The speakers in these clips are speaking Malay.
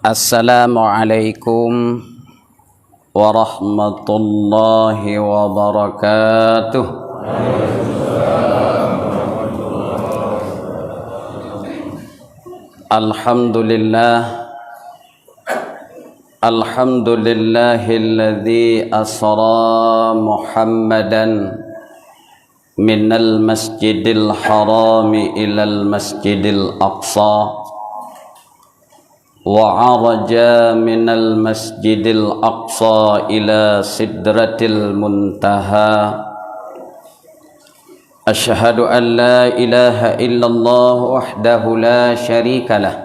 Assalamualaikum warahmatullahi wabarakatuh. Alhamdulillahilladzi asra Muhammadan minal masjidil harami ilal masjidil aqsa وعرج من المسجد الأقصى إلى سدرة المنتهى أشهد أن لا إله إلا الله وحده لا شريك له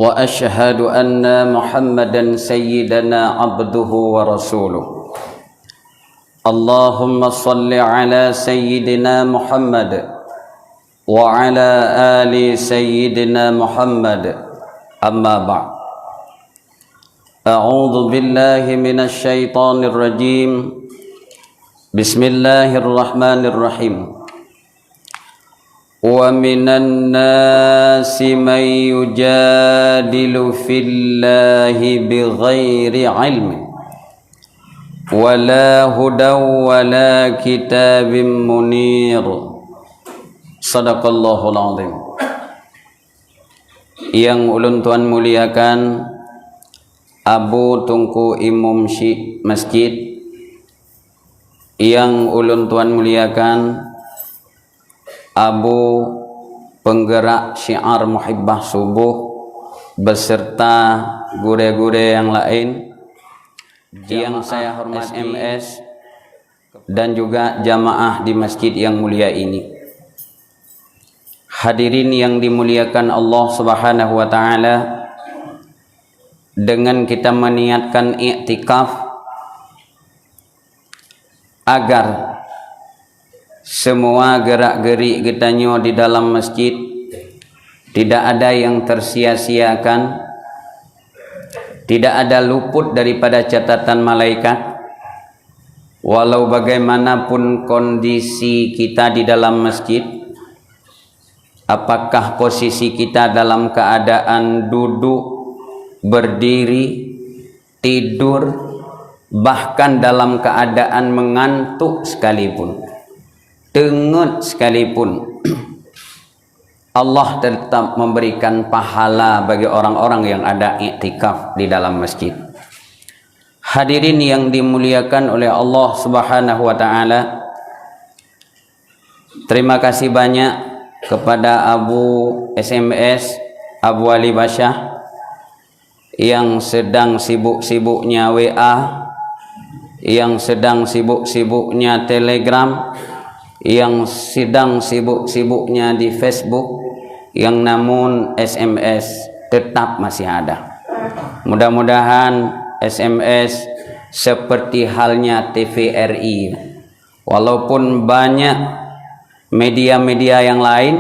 وأشهد أن محمدا سيدنا عبده ورسوله اللهم صل على سيدنا محمد وعلى آل سيدنا محمد أما بعد أعوذ بالله من الشيطان الرجيم بسم الله الرحمن الرحيم ومن الناس من يجادل في الله بغير علم ولا هدى ولا كتاب منير صدق الله العظيم. Yang ulun tuan muliakan Abu Tunku Imam Masjid, yang ulun tuan muliakan Abu penggerak syiar Muhibbah Subuh beserta gure-gure yang lain yang saya hormati, SMS dan juga jamaah di masjid yang mulia ini. Hadirin yang dimuliakan Allah Subhanahu wa taala, dengan kita meniatkan i'tikaf agar semua gerak-gerik kitanya di dalam masjid tidak ada yang tersia-siakan, tidak ada luput daripada catatan malaikat. Walau bagaimanapun kondisi kita di dalam masjid, apakah posisi kita dalam keadaan duduk, berdiri, tidur, bahkan dalam keadaan mengantuk sekalipun, tengut sekalipun, Allah tetap memberikan pahala bagi orang-orang yang ada i'tikaf di dalam masjid. Hadirin yang dimuliakan oleh Allah Subhanahu wa taala, terima kasih banyak kepada Abu SMS Abu Ali Basyah yang sedang sibuk-sibuknya WA, yang sedang sibuk-sibuknya Telegram, yang sedang sibuk-sibuknya di Facebook, yang namun SMS tetap masih ada. Mudah-mudahan SMS seperti halnya TVRI, walaupun banyak media-media yang lain,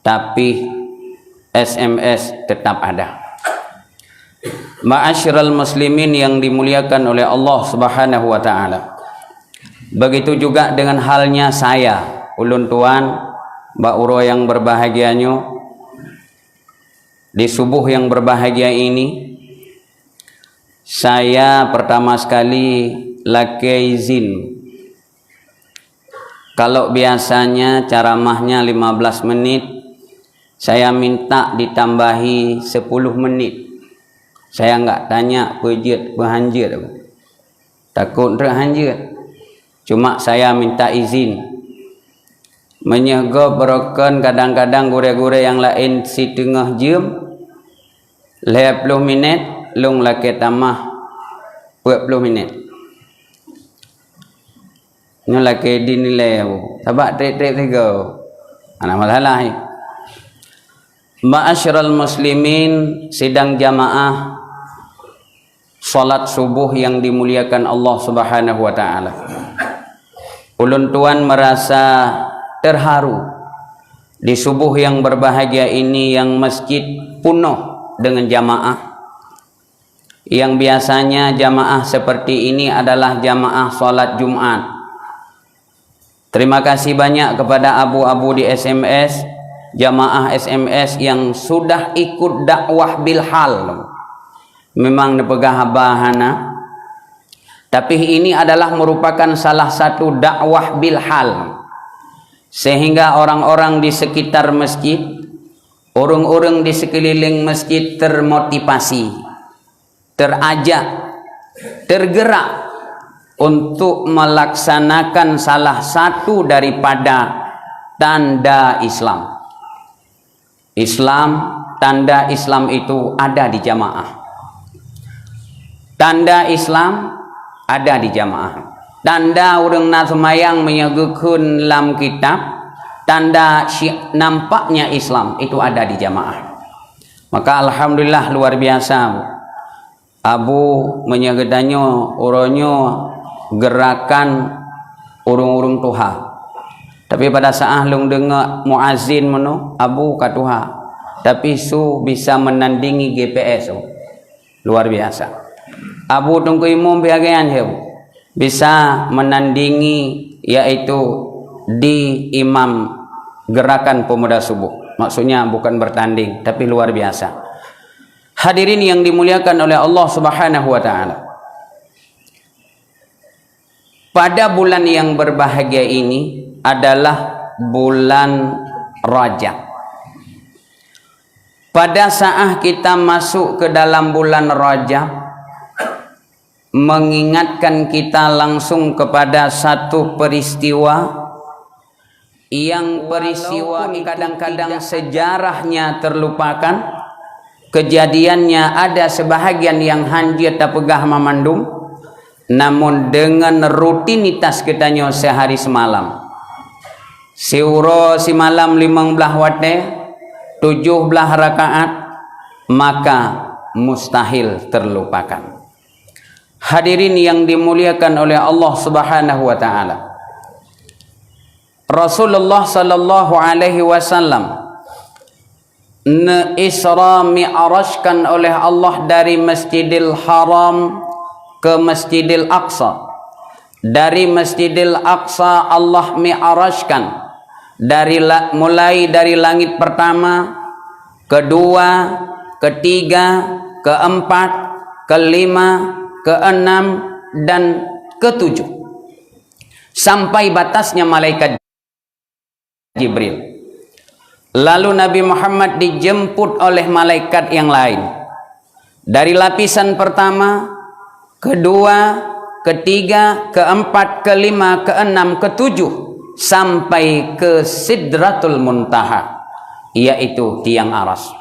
tapi SMS tetap ada. Ma'asyiral muslimin yang dimuliakan oleh Allah Subhanahu wa taala, begitu juga dengan halnya saya, ulun tuan, Mbak Uro yang berbahagianya, di subuh yang berbahagia ini, saya pertama sekali laki izin. Kalau biasanya ceramahnya 15 menit, saya minta ditambahi 10 menit. Saya enggak tanya berhanjir. Takut terhanjir. Cuma saya minta izin. Menyegah berokan kadang-kadang gure-gure yang lain setengah jam, 20 minit, lung laki tamah 20 menit. Ini lagi dinilai sebab trik-trik tiga anak masalah. Ma'asyiral muslimin, sidang jamaah salat subuh yang dimuliakan Allah Subhanahu wa taala, ulun tuan merasa terharu di subuh yang berbahagia ini, yang masjid penuh dengan jamaah. Yang biasanya jamaah seperti ini adalah jamaah salat Jumat. Terima kasih banyak kepada abu-abu di SMS jamaah SMS yang sudah ikut dakwah bilhal. Memang nepegah bahana. Tapi ini adalah merupakan salah satu dakwah bilhal. Sehingga orang-orang di sekitar masjid, orang-orang di sekeliling masjid termotivasi, terajak, tergerak untuk melaksanakan salah satu daripada tanda Islam. Tanda Islam itu ada di jamaah. Tanda Islam ada di jamaah. Tanda orang nak semayang menyebutkan dalam kitab, tanda nampaknya Islam itu ada di jamaah. Maka alhamdulillah luar biasa. Abu menyegedanyo orangnya gerakan urung-urung Tuha. Tapi pada saat lung dengar muazin meno Abu ka Tuha. Tapi su bisa menandingi GPS. Luar biasa. Abu tunggu imam bagian bisa menandingi yaitu di imam gerakan pemuda subuh. Maksudnya bukan bertanding tapi luar biasa. Hadirin yang dimuliakan oleh Allah Subhanahu wa taala. Pada bulan yang berbahagia ini adalah bulan Rajab. Pada saat kita masuk ke dalam bulan Rajab, mengingatkan kita langsung kepada satu peristiwa yang peristiwa kadang-kadang sejarahnya terlupakan, kejadiannya ada sebahagian yang hanjir tak pegah memandung, namun dengan rutinitas kitanya sehari semalam. Siuro si malam 15 wate 17 rakaat, maka mustahil terlupakan. Hadirin yang dimuliakan oleh Allah Subhanahu wa taala. Rasulullah sallallahu alaihi wasallam Isra mi'rajkan oleh Allah dari Masjidil Haram ke Masjidil Aqsa. Dari Masjidil Aqsa Allah mi'rajkan mulai dari langit pertama, kedua, ketiga, keempat, kelima, keenam dan ketujuh, sampai batasnya malaikat Jibril. Lalu Nabi Muhammad dijemput oleh malaikat yang lain. Dari lapisan pertama, kedua, ketiga, keempat, kelima, keenam, ketujuh, sampai ke Sidratul Muntaha, yaitu tiang aras.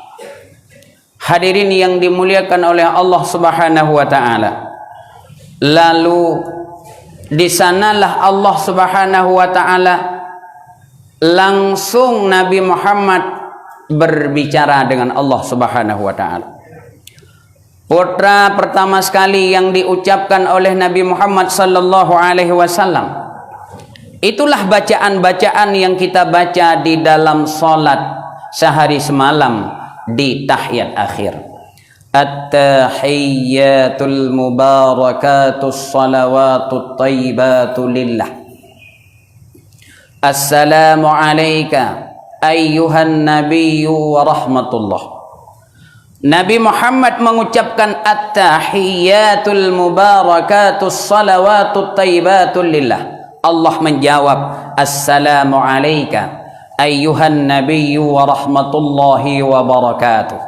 Hadirin yang dimuliakan oleh Allah Subhanahu wa taala. Lalu di sanalah Allah Subhanahu wa taala langsung Nabi Muhammad berbicara dengan Allah Subhanahu wa taala. Putra pertama sekali yang diucapkan oleh Nabi Muhammad sallallahu alaihi wasallam, itulah bacaan-bacaan yang kita baca di dalam salat sehari semalam di tahiyat akhir. At-tahiyyatul mubarakatus salawatut thayyibatu lillah. Assalamu alayka ayyuhan nabiyyu wa rahmatullah. Nabi Muhammad mengucapkan at-tahiyyatul mubarakatus salawatut thayyibatu lillah. Allah menjawab assalamu alayka ayyuhan nabiyyu wa rahmatullahi wa barakatuh.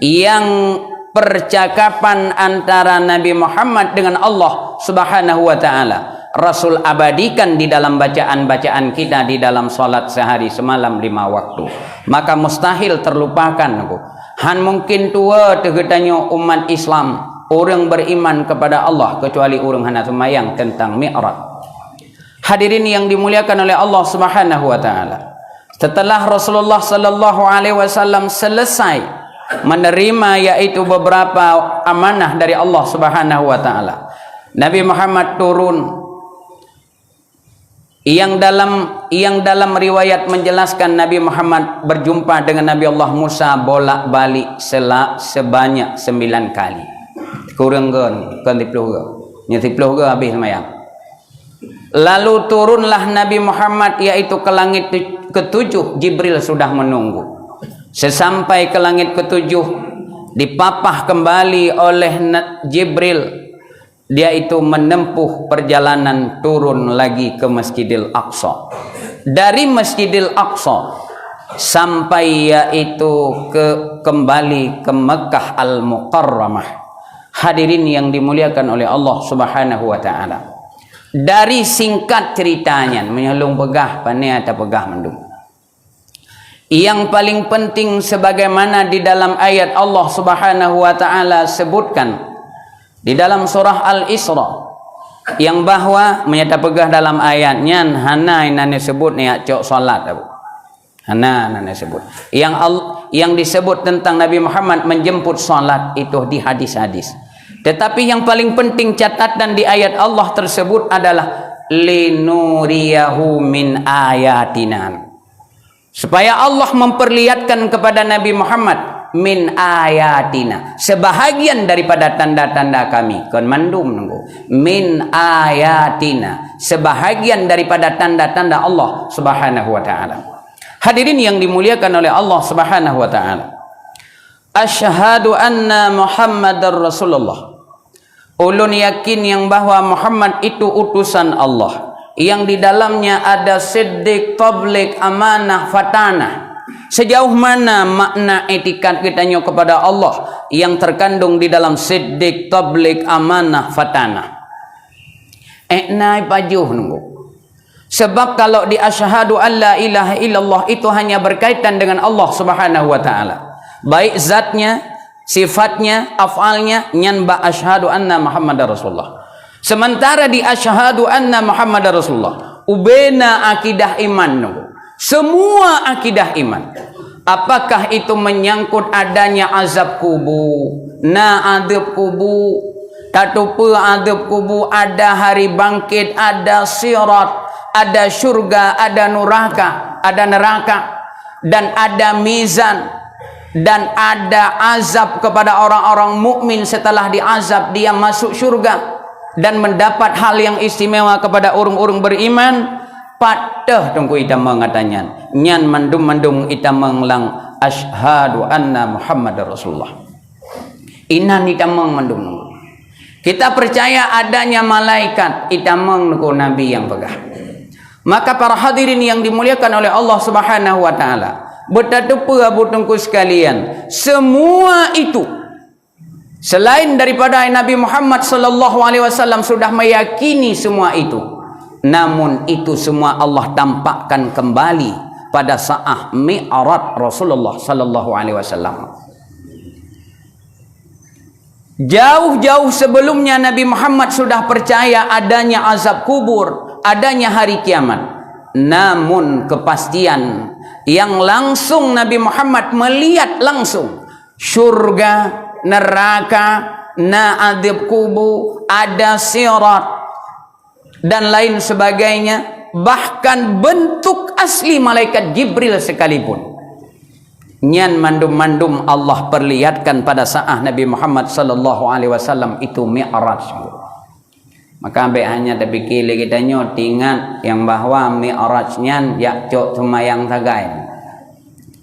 Yang percakapan antara Nabi Muhammad dengan Allah Subhanahu wa taala Rasul abadikan di dalam bacaan-bacaan kita di dalam salat sehari semalam 5 waktu. Maka mustahil terlupakan. Han mungkin tua tegetanyo umat Islam, orang beriman kepada Allah, kecuali orang hana semayang tentang Mi'raj. Hadirin yang dimuliakan oleh Allah Subhanahu wa taala. Setelah Rasulullah sallallahu alaihi wasallam selesai menerima yaitu beberapa amanah dari Allah Subhanahu wa taala, Nabi Muhammad turun. Yang dalam riwayat menjelaskan Nabi Muhammad berjumpa dengan Nabi Allah Musa bolak-balik sebanyak 9 kali. Kurang kan 10 ke? Nya 10 ke habis semayang. Lalu turunlah Nabi Muhammad yaitu ke langit ketujuh. Jibril sudah menunggu. Sesampai ke langit ketujuh, dipapah kembali oleh Jibril. Dia itu menempuh perjalanan turun lagi ke Masjidil Aqsa. Dari Masjidil Aqsa sampai yaitu kembali ke Mekah Al-Mukarramah. Hadirin yang dimuliakan oleh Allah Subhanahu wa taala. Dari singkat ceritanya, menyelung pegah pane atau pegah mendung. Yang paling penting sebagaimana di dalam ayat Allah Subhanahu wa taala sebutkan di dalam surah Al-Isra, yang bahwa menyata pegah dalam ayatnya hana inane sebut ni cok salat abu. Hana nane sebut. Yang disebut tentang Nabi Muhammad menjemput salat itu di hadis-hadis. Tetapi yang paling penting catatan di ayat Allah tersebut adalah linuriyahu min ayatina. Supaya Allah memperlihatkan kepada Nabi Muhammad min ayatina, sebahagian daripada tanda-tanda kami. Kon mandum nunggu min ayatina, sebahagian daripada tanda-tanda Allah Subhanahu wa taala. Hadirin yang dimuliakan oleh Allah Subhanahu wa taala. Asyhadu anna Muhammadar Rasulullah. Ulun yakin yang bahwa Muhammad itu utusan Allah, yang di dalamnya ada siddiq, tabligh, amanah, fatanah. Sejauh mana makna etikat kitanya kepada Allah yang terkandung di dalam siddiq, tabligh, amanah, fatanah. Naik pajuh nunggu. Sebab kalau di asyhadu an la ilaha illallah itu hanya berkaitan dengan Allah Subhanahu wa taala. Baik zatnya, sifatnya, afalnya, nyanba asyhadu anna Muhammadar Rasulullah. Sementara di asyhadu anna Muhammadar Rasulullah, ubena akidah iman nunggu. Semua akidah iman. Apakah itu menyangkut adanya azab kubur, adab kubur, tatupu adab kubur, ada hari bangkit, ada sirat, ada syurga, ada neraka, dan ada mizan, dan ada azab kepada orang-orang mukmin. Setelah diazab dia masuk syurga dan mendapat hal yang istimewa kepada orang-orang beriman. Patah tunggu ita mengatanya nyan mandum ita menglang asyhadu anna Muhammadar Rasulullah. Inan ita mandum. Kita percaya adanya malaikat, ita menunggu nabi yang pegah. Maka para hadirin yang dimuliakan oleh Allah Subhanahu wa taala, betapa abu tungku sekalian, semua itu selain daripada Nabi Muhammad sallallahu alaihi wasallam sudah meyakini semua itu. Namun itu semua Allah tampakkan kembali pada saat Mi'raj Rasulullah sallallahu alaihi wasallam. Jauh-jauh sebelumnya Nabi Muhammad sudah percaya adanya azab kubur, adanya hari kiamat. Namun kepastian yang langsung Nabi Muhammad melihat langsung syurga, neraka, adab kubur, ada sirat dan lain sebagainya, bahkan bentuk asli malaikat Jibril sekalipun, nyan mandum Allah perlihatkan pada saat Nabi Muhammad sallallahu alaihi wasallam itu Mi'raj. Maka ambil hanya terpikir kita nyotingan yang bahwa Mi'raj nyan ya cok cuma yang tagai.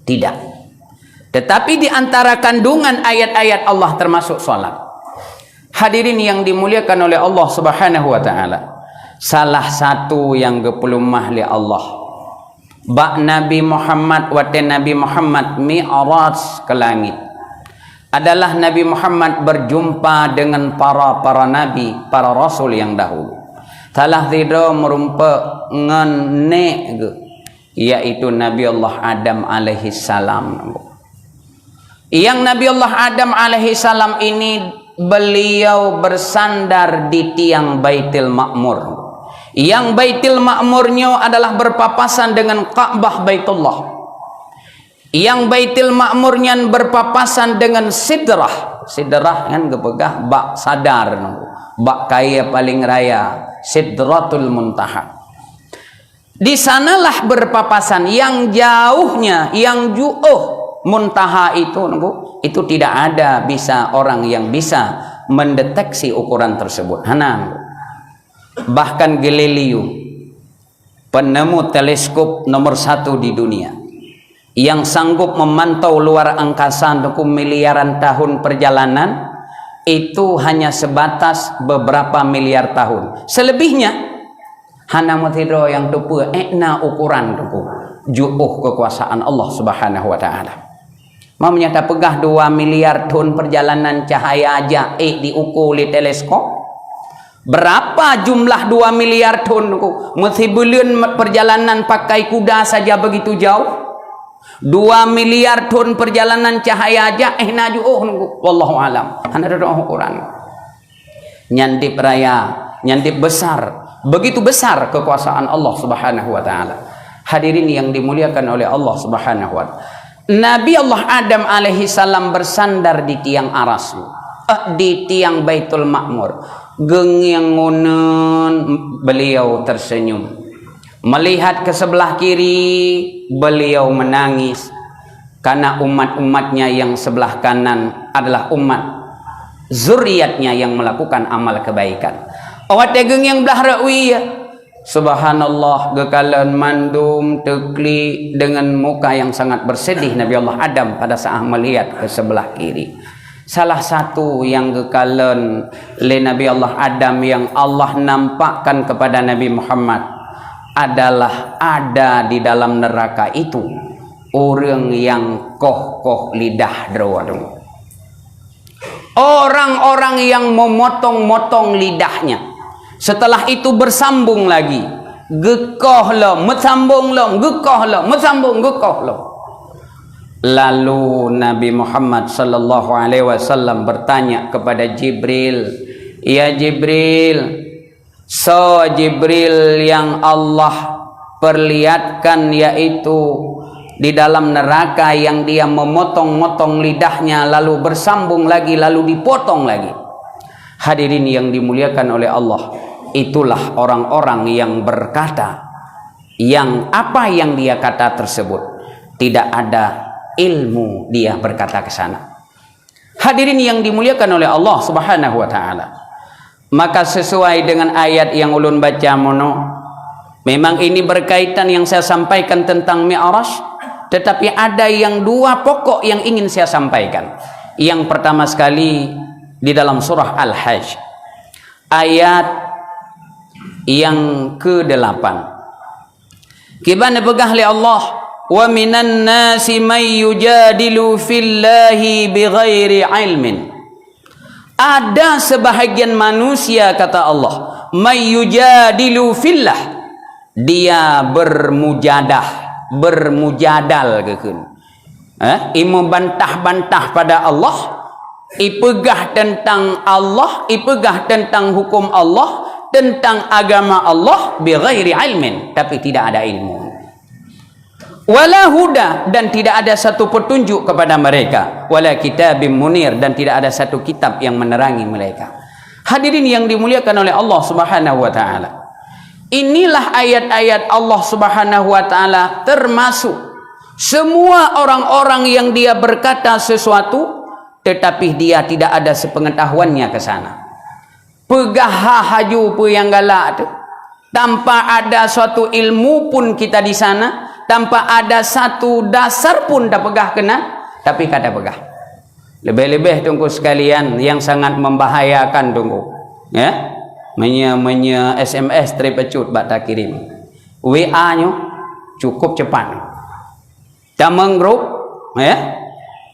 Tidak. Tetapi di antara kandungan ayat-ayat Allah termasuk salat. Hadirin yang dimuliakan oleh Allah Subhanahu wa taala. Salah satu yang gepelumah li Allah bak Nabi Muhammad wate Nabi Muhammad Mi'raj ke langit adalah Nabi Muhammad berjumpa dengan para nabi, para rasul yang dahulu. Salah tidak merumpa ngene yaitu Nabi Allah Adam alaihi salam. Yang Nabi Allah Adam alaihi salam ini beliau bersandar di tiang Baitul Ma'mur. Yang Baitul Ma'murnya adalah berpapasan dengan Ka'bah Baitullah. Yang Baitul Ma'murnya berpapasan dengan Sidrah. Sidrah kan kepegah bak sadar, bak kaya paling raya, Sidratul Muntaha. Di sanalah berpapasan. Yang jauhnya, yang jauh muntaha itu tidak ada bisa orang yang bisa mendeteksi ukuran tersebut. Bahkan Galileo penemu teleskop nomor 1 di dunia, yang sanggup memantau luar angkasa untuk miliaran tahun perjalanan, itu hanya sebatas beberapa miliar tahun. Selebihnya hana mutidro yang tupu ukuran tupu juuh kekuasaan Allah Subhanahu wa taala. Mau menyata pegah 2 miliar tahun perjalanan cahaya aja diukur di teleskop. Berapa jumlah 2 miliar tahun tuku? Mesti bulan perjalanan pakai kuda saja begitu jauh. 2 miliar tahun perjalanan cahaya aja wallahu alam. Hana doa ukuran. Nyantip raya, nyantip besar. Begitu besar kekuasaan Allah Subhanahu wa taala. Hadirin yang dimuliakan oleh Allah Subhanahu wa taala. Nabi Allah Adam alaihi salam bersandar di tiang aras, di tiang Baitul Ma'mur. Gengengunan beliau tersenyum. Melihat ke sebelah kiri, beliau menangis karena umat-umatnya yang sebelah kanan adalah umat zuriatnya yang melakukan amal kebaikan. Awak tegeng yang belah rawi, subhanallah, gekalan mandum tekli dengan muka yang sangat bersedih Nabi Allah Adam pada saat melihat ke sebelah kiri. Salah satu yang gekalan le Nabi Allah Adam yang Allah nampakkan kepada Nabi Muhammad adalah ada di dalam neraka itu orang yang koh lidah drawadu. Orang-orang yang memotong-motong lidahnya. Setelah itu bersambung lagi. Gekoh lo, mesambung lo, gekoh lo, mesambung gekoh lo. Lalu Nabi Muhammad sallallahu alaihi wasallam bertanya kepada Jibril, "Ya Jibril, so Jibril yang Allah perlihatkan yaitu di dalam neraka yang dia memotong-motong lidahnya lalu bersambung lagi lalu dipotong lagi." Hadirin yang dimuliakan oleh Allah, itulah orang-orang yang berkata yang apa yang dia kata tersebut tidak ada ilmu dia berkata ke sana. Hadirin yang dimuliakan oleh Allah Subhanahu wa taala. Maka sesuai dengan ayat yang ulun baca mono, memang ini berkaitan yang saya sampaikan tentang Mi'raj, tetapi ada yang 2 pokok yang ingin saya sampaikan. Yang pertama sekali di dalam surah Al-Hajj ayat yang ke-8. Kibana begah li Allah, wa minan nasi may yujadilu fillahi bighairi ilmin. Ada sebahagian manusia kata Allah, may yujadilu fillah, dia bermujadal kekeun. Imu bantah-bantah pada Allah, ipegah tentang Allah, ipegah tentang hukum Allah, tentang agama Allah bighairi ilmin, tapi tidak ada ilmu. Wala huda, dan tidak ada satu petunjuk kepada mereka, wala kitabim munir, dan tidak ada satu kitab yang menerangi mereka. Hadirin yang dimuliakan oleh Allah Subhanahu wa taala, inilah ayat-ayat Allah Subhanahu wa taala, termasuk semua orang-orang yang dia berkata sesuatu tetapi dia tidak ada sepengetahuannya ke sana. Pegah haju pu yang galak tu, tanpa ada suatu ilmu pun kita di sana, tanpa ada satu dasar pun dah pegah kena, tapi kada pegah. Lebih-lebih tunggu sekalian yang sangat membahayakan tunggu, ya, menya SMS terpecut bata kirim, WA nyo cukup cepat, tamang grup, ya,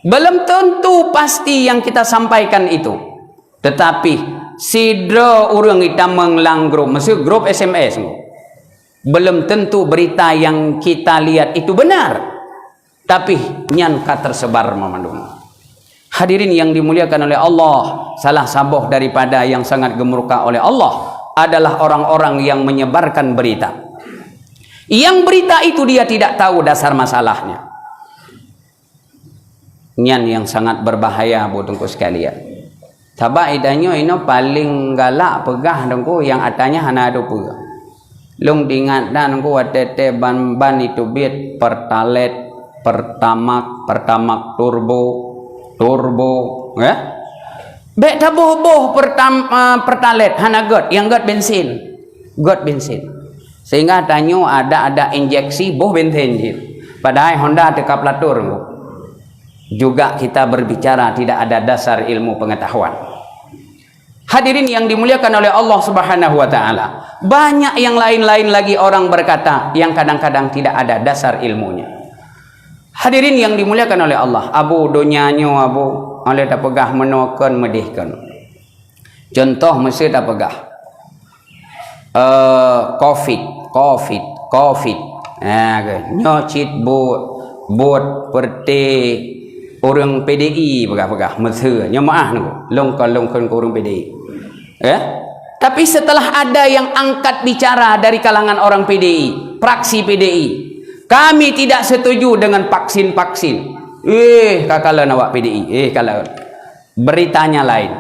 belum tentu pasti yang kita sampaikan itu, tetapi sidro orang kita menglang grup, maksud grup SMS, belum tentu berita yang kita lihat itu benar, tapi nyangka tersebar memandung. Hadirin yang dimuliakan oleh Allah, salah saboh daripada yang sangat gemurka oleh Allah adalah orang-orang yang menyebarkan berita. Yang berita itu dia tidak tahu dasar masalahnya. Nyan yang sangat berbahaya buatku sekalian. Tabak idanyo ino paling galak pegah dengku yang atanya hana ada pegah. Lung diingat dan ku watete ban itu bit pertalet, pertamak turbo, ya. Bek tabuh pertalet hana got, yang got bensin. Sehingga tanyo ada injeksi boh benten je. Padahal Honda tekap latur. Juga kita berbicara tidak ada dasar ilmu pengetahuan. Hadirin yang dimuliakan oleh Allah Subhanahu wa taala. Banyak yang lain-lain lagi orang berkata yang kadang-kadang tidak ada dasar ilmunya. Hadirin yang dimuliakan oleh Allah, abu dunianyo abu oleh tak pegah menoken medihkan. Contoh mesti tak pegah. Covid. Nyocit bot perte orang PDI pegah mesti nya maah nunggu longkon orang PDI. Tapi setelah ada yang angkat bicara dari kalangan orang PDI, praksi PDI, kami tidak setuju dengan vaksin. Kakalan awak PDI. Kalau beritanya lain.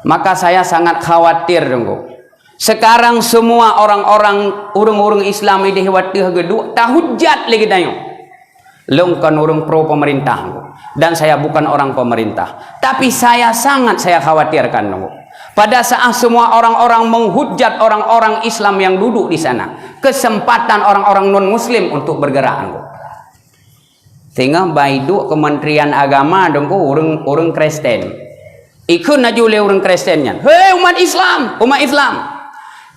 Maka saya sangat khawatir tunggu. Sekarang semua orang-orang urung-urung Islam ini khawatir geduk tahujat lagi tanya. Longkan orang pro pemerintah. Dan saya bukan orang pemerintah. Tapi saya khawatirkan tunggu. Pada saat semua orang-orang menghujat orang-orang Islam yang duduk di sana, kesempatan orang-orang non-Muslim untuk bergerak. Sehingga baidu Kementerian Agama dongku orang Kristen. Ikut najule orang Kristennya. Hei umat Islam.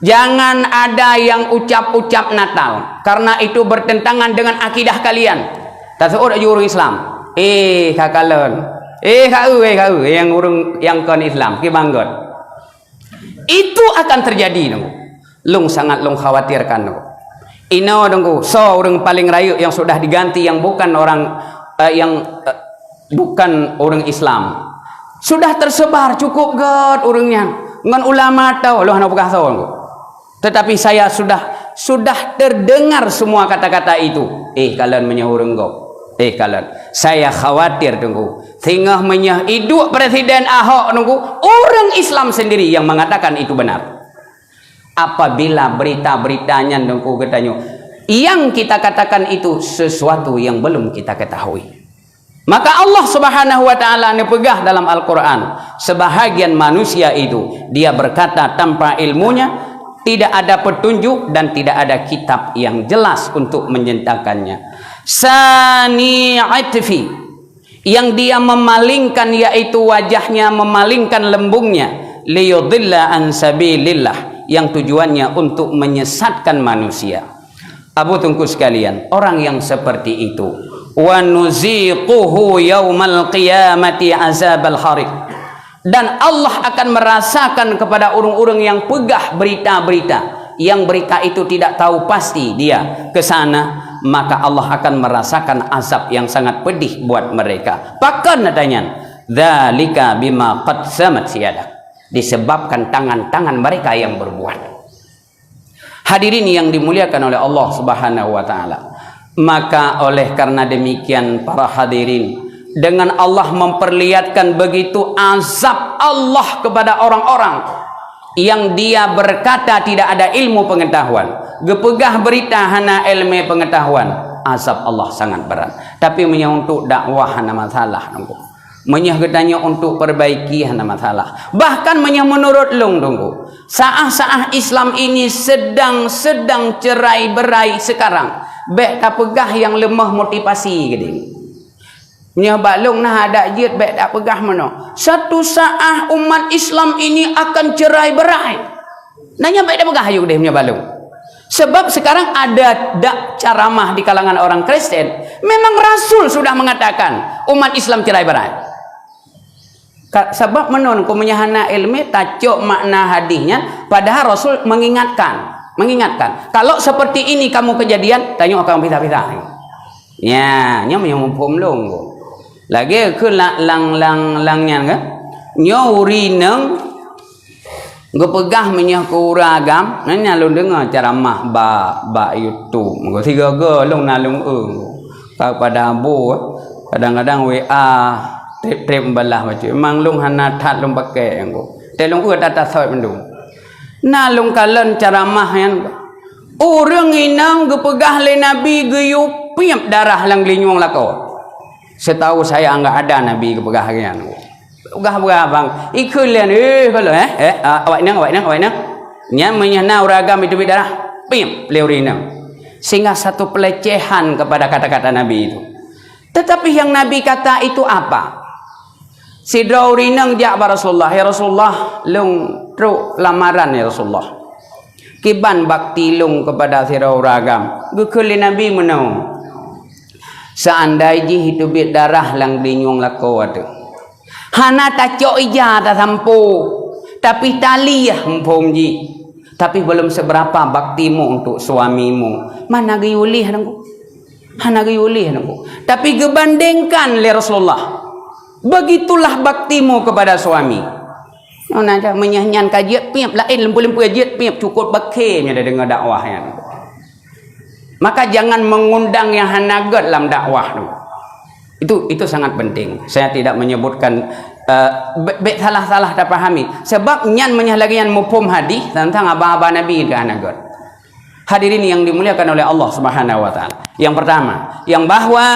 Jangan ada yang ucap-ucap Natal, karena itu bertentangan dengan akidah kalian. Tak seorang aja orang Islam. Kakalan. Kau yang orang yang kon Islam, ki banggot. Itu akan terjadi nunggu. Lung sangat khawatirkan nunggu. Ino nunggu. So orang paling rayu yang sudah diganti yang bukan orang bukan orang Islam. Sudah tersebar cukup god orangnya. Ngan ulama tahu loh anak bekah tahu. Tetapi saya sudah terdengar semua kata-kata itu. Kalian menyahurung go. Kalian. Saya khawatir tunggu. Sehingga hidup Presiden Ahok nunggu orang Islam sendiri yang mengatakan itu benar. Apabila berita-beritanya nunggu katanya yang kita katakan itu sesuatu yang belum kita ketahui. Maka Allah Subhanahu wa taala nepegah dalam Al-Qur'an, sebahagian manusia itu dia berkata tanpa ilmunya, tidak ada petunjuk dan tidak ada kitab yang jelas untuk menyatakannya. Sani'atfi, yang dia memalingkan yaitu wajahnya, memalingkan lembungnya, liyudilla an sabilillah, yang tujuannya untuk menyesatkan manusia. Abu tungku sekalian, orang yang seperti itu, wa nuziquhu yaumal qiyamati azabal hariq, dan Allah akan merasakan kepada orang-orang yang pegah berita-berita, yang berita itu tidak tahu pasti dia ke sana, maka Allah akan merasakan azab yang sangat pedih buat mereka. Bahkan adanya dzalika bima qadsamat siyadak, disebabkan tangan-tangan mereka yang berbuat. Hadirin yang dimuliakan oleh Allah Subhanahu wa taala. Maka oleh karena demikian para hadirin, dengan Allah memperlihatkan begitu azab Allah kepada orang-orang yang dia berkata tidak ada ilmu pengetahuan, gepegah berita hana ilmu pengetahuan, azab Allah sangat berat. Tapi untuk dakwah hana masalah, menyahgetanya untuk perbaiki hana masalah. Bahkan menurut long tunggu, saah-saah Islam ini sedang cerai berai sekarang. Baik tak pegah yang lemah motivasi gede. Nya balung nah ada jid baik tak pegah mana. Satu saat umat Islam ini akan cerai berai. Nanya baik tak pegah ayo deh nya balung. Sebab sekarang ada caramah di kalangan orang Kristen. Memang Rasul sudah mengatakan umat Islam cerai berai. Sebab menon kumanyahana ilmi tacuk makna hadisnya, padahal Rasul mengingatkan kalau seperti ini kamu kejadian tanya akan pisah-pisah ya nya menyumpum long lagi ke langnya kan nyuri neng gepegah menyah kuragam nanya lu dengar ceramah ba YouTube nggo tiga long nalung pada abu kadang-kadang WA trip balah macam memang long hana tat long pakai nggo telong tata soi mendung nalung kalen ceramah yang orang inang gepegah le Nabi geyupiap darah lang linyung lako. Setahu saya enggak ada Nabi gepegah yang. Ugah bang ikulian kalau awak nang nya menyana uragam itu darah pim pleurina, sehingga satu pelecehan kepada kata-kata Nabi itu. Tetapi yang Nabi kata itu apa? Si Daurinang jak Rasulullah, ya Rasulullah, lung tru lamaran ya Rasulullah. Kiban bakti lung kepada si Dauragam. Gukuli Nabi menau. Seandainya hidup darah lang dinyung lako ada. Hana tacok ija ta sampo. Tapi tali ya mpongji. Tapi belum seberapa baktimu untuk suamimu. Mana gayulih nangku? Hana gayulih nangku. Tapi gebandingkan le Rasulullah. Begitulah baktimu kepada suami. Nona dah menyanyian kajian piap lain lempu-lempu kajian piap cukup bakenya dah dengar dakwahnya. Maka jangan mengundang yang hanagat dalam dakwah tu. Itu sangat penting. Saya tidak menyebutkan salah-salah tak pahami. Sebab nyan menyalagian mufhum hadis tentang abah-abah Nabi ke hanagat. Hadirin yang dimuliakan oleh Allah Subhanahu wa taala. Yang pertama, yang bahwa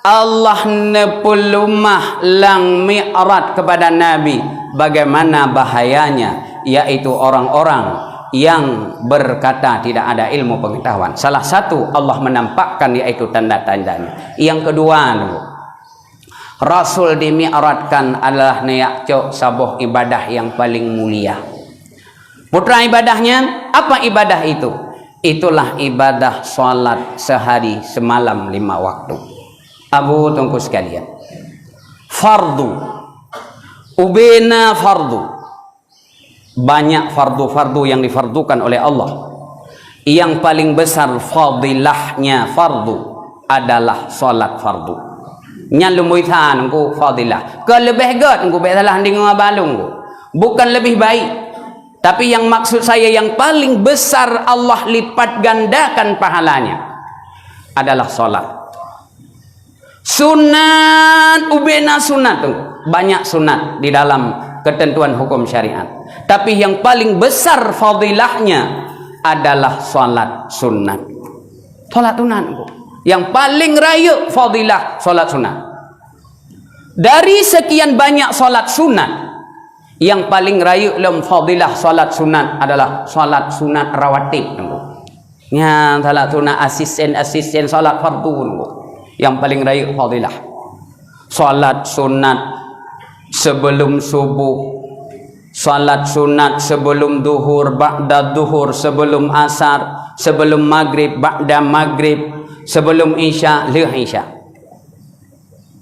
Allah nepulumah lang mi'rad kepada Nabi. Bagaimana bahayanya, yaitu orang-orang yang berkata tidak ada ilmu pengetahuan. Salah satu Allah menampakkan yaitu tanda-tandanya. Yang kedua, Rasul dimi'radkan adalah neyakcok sabuh ibadah yang paling mulia. Putra ibadahnya, apa ibadah itu? Itulah ibadah salat sehari semalam 5 waktu. Abu tungku sekalian, fardu ubena fardu, banyak fardu-fardu yang difardukan oleh Allah. Yang paling besar fadilahnya fardu adalah salat fardu. Nyalumuitan engku fadilah ke lebih god engku baik salah dengan abalung, bukan lebih baik, tapi yang maksud saya yang paling besar Allah lipat gandakan pahalanya adalah salat. Sunat ubena sunat tu. Banyak sunat di dalam ketentuan hukum syariat. Tapi yang paling besar fadilahnya adalah salat sunat. Salat sunat. Yang paling raya fadilah salat sunat. Dari sekian banyak salat sunat, yang paling raya dalam fadilah salat sunat adalah salat sunat rawatib. Ya, salat sunat asisten salat fardu. Yang paling raya fadilah salat sunat sebelum subuh, salat sunat sebelum duhur, ba'da duhur, sebelum asar, sebelum maghrib, ba'da maghrib, sebelum isya, leh isya.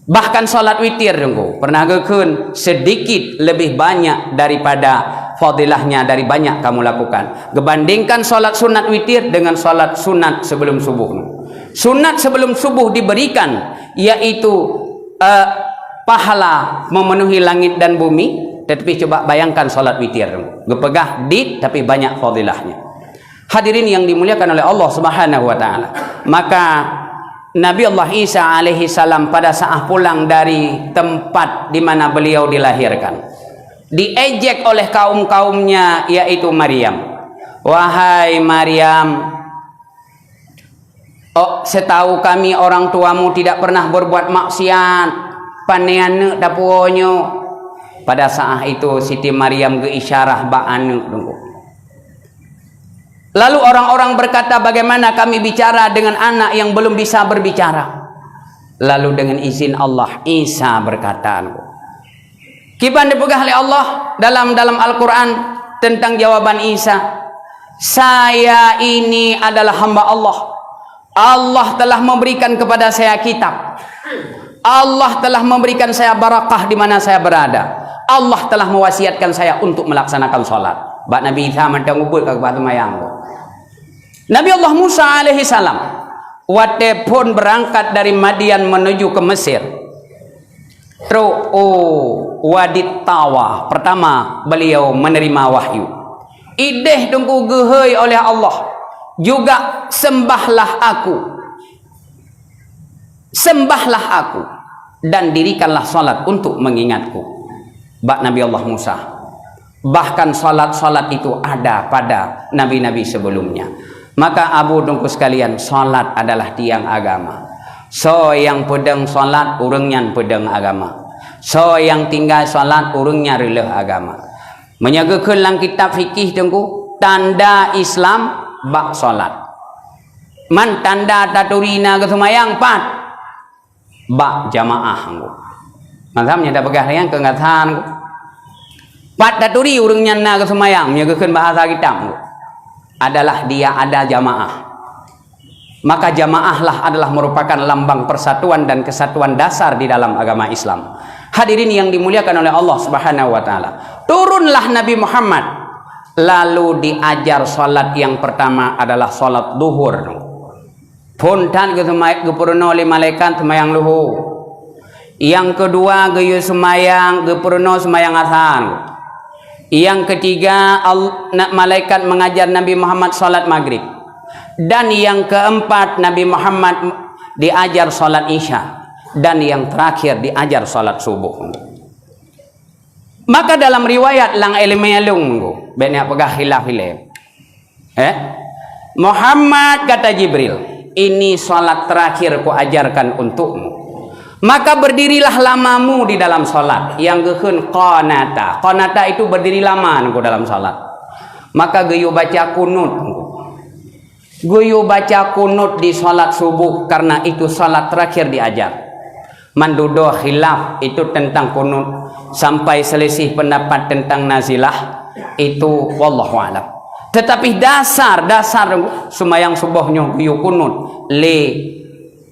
Bahkan salat witir pernah gekun sedikit lebih banyak daripada fadilahnya dari banyak kamu lakukan. Gebandingkan salat sunat witir dengan salat sunat sebelum subuh. Sunat sebelum subuh diberikan yaitu pahala memenuhi langit dan bumi. Tetapi coba bayangkan salat witir, gepegah dit tapi banyak fadilahnya. Hadirin yang dimuliakan oleh Allah Subhanahu wa taala. Maka Nabi Allah Isa alaihi salam pada saat pulang dari tempat di mana beliau dilahirkan, diejek oleh kaum-kaumnya yaitu Maryam. Wahai Maryam, oh, setahu kami orang tuamu tidak pernah berbuat maksiat. Panean dapuonyo. Pada saat itu Siti Maryam ge isyarah ba'anu. Lalu orang-orang berkata, bagaimana kami bicara dengan anak yang belum bisa berbicara? Lalu dengan izin Allah Isa berkata, kiban dipegah oleh Allah dalam Al-Quran tentang jawaban Isa, saya ini adalah hamba Allah. Allah telah memberikan kepada saya kitab. Allah telah memberikan saya barakah di mana saya berada. Allah telah mewasiatkan saya untuk melaksanakan salat. Bak Nabi Isa mandang ubul ke batu mayang. Nabi Allah Musa alaihi salam wate pun berangkat dari Madian menuju ke Mesir. Wadid Tawa, pertama beliau menerima wahyu. Ideh tunggu gehei oleh Allah. Juga sembahlah aku dan dirikanlah salat untuk mengingatku. Bak Nabi Allah Musa. Bahkan salat-salat itu ada pada nabi-nabi sebelumnya. Maka Abu dungku sekalian, salat adalah tiang agama. So yang pedang salat urangnya pedang agama. So yang tinggal salat urangnya releh agama. Menyagakeun lang kitab fikih dengku tanda Islam bak solat. Man tanda taturina ke semayang pat bak jamaah ngku. Mazhabnya dah pegah yang kengatan ngku. Pat taturi urang nyana ke semayang nya keun bahasa kita ngku. Adalah dia ada jamaah. Maka jamaahlah adalah merupakan lambang persatuan dan kesatuan dasar di dalam agama Islam. Hadirin yang dimuliakan oleh Allah Subhanahu wa taala. Turunlah Nabi Muhammad lalu diajar salat yang pertama adalah salat zuhur. Puntan ke purna oleh malaikat semayang luhur. Yang kedua geus semayang ge purna semayang asar. Yang ketiga malaikat mengajar Nabi Muhammad salat maghrib. Dan yang keempat Nabi Muhammad diajar salat isya. Dan yang terakhir diajar salat subuh. Maka dalam riwayat lang ilmialung banyak pegah khilaf Muhammad kata Jibril, ini salat terakhir ku ajarkan untukmu. Maka berdirilah lamamu di dalam salat. Yang geun qanata. Qanata itu berdiri lama ku dalam salat. Maka geyu baca kunut. Guyu baca kunut di salat subuh karena itu salat terakhir diajar. Mandudo khilaf itu tentang kunut sampai selisih pendapat tentang nazilah itu wallahu alam. Tetapi dasar sumayang subuhnya guyu kunut li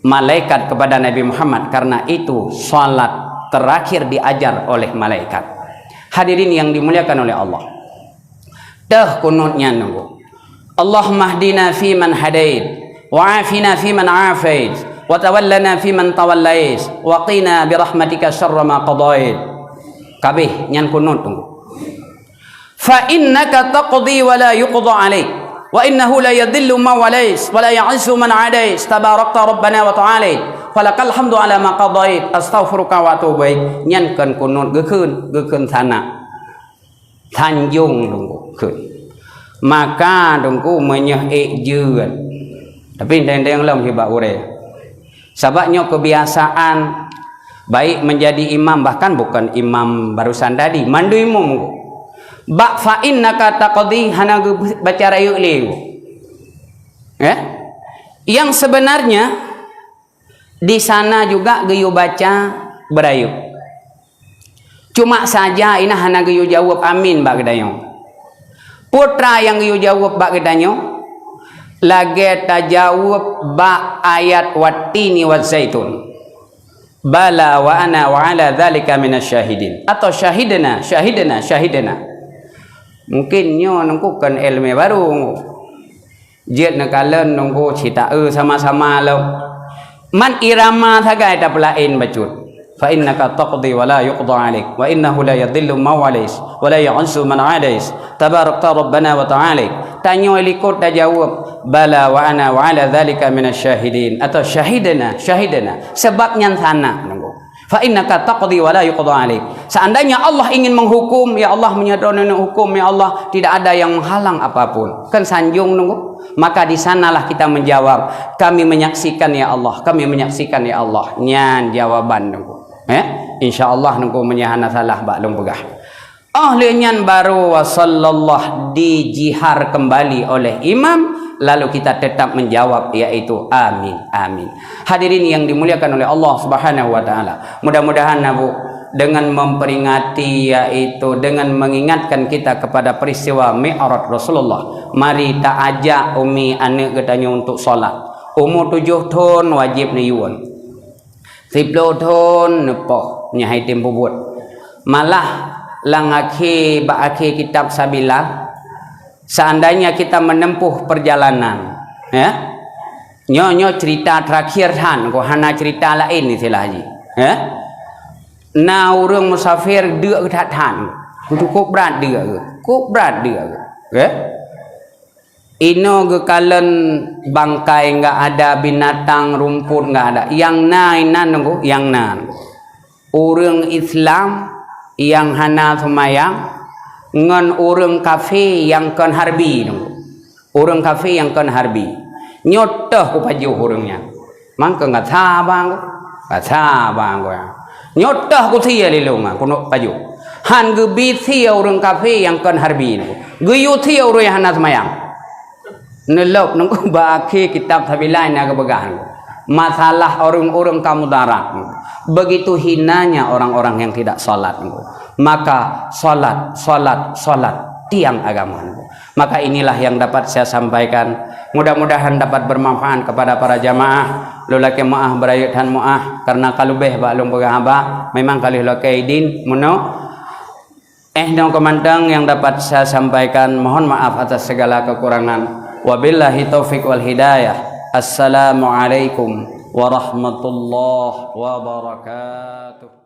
malaikat kepada Nabi Muhammad karena itu salat terakhir diajar oleh malaikat. Hadirin yang dimuliakan oleh Allah. Teh kunutnya nunggu. Allahumma hdina fi man hadait wa afina fi man afait wa tawallana fi man tawallait wa qina bi rahmatika syarra ma qadait. Kabeh nyan kunut tunggu. Fa innaka taqdi wa la yuqda alaik wa innahu la yadhillu ma walais wa la ya'izzu man adais tabarakta rabbana wa ta'ala falakal hamdu ala ma qadait astaghfiruka wa atubu ilaik. Nyan kan kunut geukeun sana tanjung tunggu keun. Maka dongku menyeh jeun. Tapi dendeng lem hibak ure. Sababnya kebiasaan baik menjadi imam bahkan bukan imam barusan tadi mandu imam. Ba fa innaka taqdi hana baca rayu li. Yang sebenarnya di sana juga geyu baca berayu. Cuma saja ina hana geyu jawab amin bak gedayong. Putra yang you jawab bak gedanyo lagi tajawab bak ayat wattini wa zaitun bala wa ana wa ala dzalika minasyahidin atau syahidana mungkin nyo nungku kan ilmu baru jet nakalen nungku cita sama-sama lo man irama thagai ta pelain bacut fa innaka taqdi wa la yuqda alaik wa innahu la yadhillu ma walais wa la ya'izzu man adais tabarakta rabbana wa ta'ala. Tanyo ilikut dah jawab bala wa ana wa ala dzalika minasyahidin atau syahidana sebabnya sana nunggu fa innaka taqdi wa la yuqda alaik. Seandainya Allah ingin menghukum ya Allah menyadari hukum ya Allah tidak ada yang menghalang apapun kan sanjung nunggu. Maka di sanalah kita menjawab kami menyaksikan ya Allah nyan jawaban nunggu. Insyaallah nunggu menyahana salah bak long pegah. Ahlinya baru wasallallahu dijihar kembali oleh imam lalu kita tetap menjawab yaitu amin amin. Hadirin yang dimuliakan oleh Allah Subhanahu wa taala. Mudah-mudahan Nabu dengan memperingati yaitu dengan mengingatkan kita kepada peristiwa Mi'raj Rasulullah. Mari tak ajak umi anak katanya untuk solat. Umur 7 tahun wajib niyun. 10 tahun nepoh nyahai tempo buat. Malah langaki ba'aki kitab sabila seandainya kita menempuh perjalanan nyo cerita terakhir han ko hana cerita lain ni silah haji na urang musafir deuk ke han cukup berat dia ke ino ge kalen bangkai enggak ada binatang rumput enggak ada yang urang Islam yang hana semayang ngan orang kafir yang kan harbi nyotoh ku paju orangnya mangka enggak sabang nyotoh ku sia lilung ku paju Han gebi thiau orang kafe yang kan harbi ni. Geyu thiau orang yang hanas mayang. Nelok nunggu baaki kitab tabilain naga begahan. Masalah orang-orang kamu darat. Begitu hinanya orang-orang yang tidak salat. Maka salat tiang agama. Maka inilah yang dapat saya sampaikan. Mudah-mudahan dapat bermanfaat kepada para jamaah. Lulaki mu'ah berayutan mu'ah. Karena kalau beh baklung pegahaba. Memang kalau lulaki din muno. Dong kemandang yang dapat saya sampaikan. Mohon maaf atas segala kekurangan. Wabillahi taufiq wal hidayah. Assalamualaikum warahmatullahi wabarakatuh.